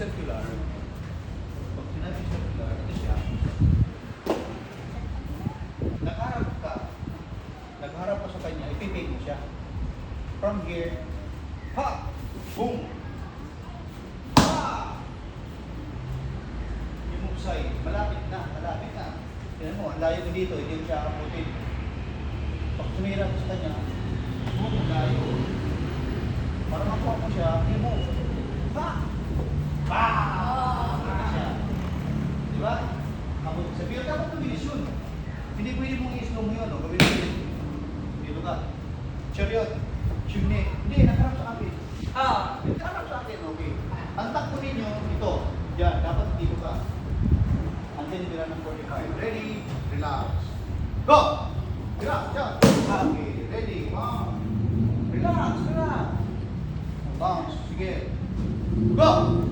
Circular. Pag sinabi circular, ito siya. Nagharap ka. Nagharap ka sa kanya, ipipig mo siya. From here, ha! Boom! Ha! Yung move side, malapit na, malapit na. Tignan mo, ang layo ko dito, hindi ko siya akaputin. Pag tumira ko sa kanya, boom, layo. Para makuha mo siya, i-move. Ha! Bam! Di ba? Sa field, dapat tumilis yun. Hindi pwede mong i-slow mo yun. Gawin mo yun. Dito ka. Chariot. Chimney. Hindi, nakarap sa akin. Nakarap sa akin. Okay. Ang takbo ninyo, ito. Yan, dapat dito ka. Until nila ng 45. Ready? Relax. Go! Relax, yan. Okay. Ready? Wow. Relax, relax. Bounce. Sige. Go!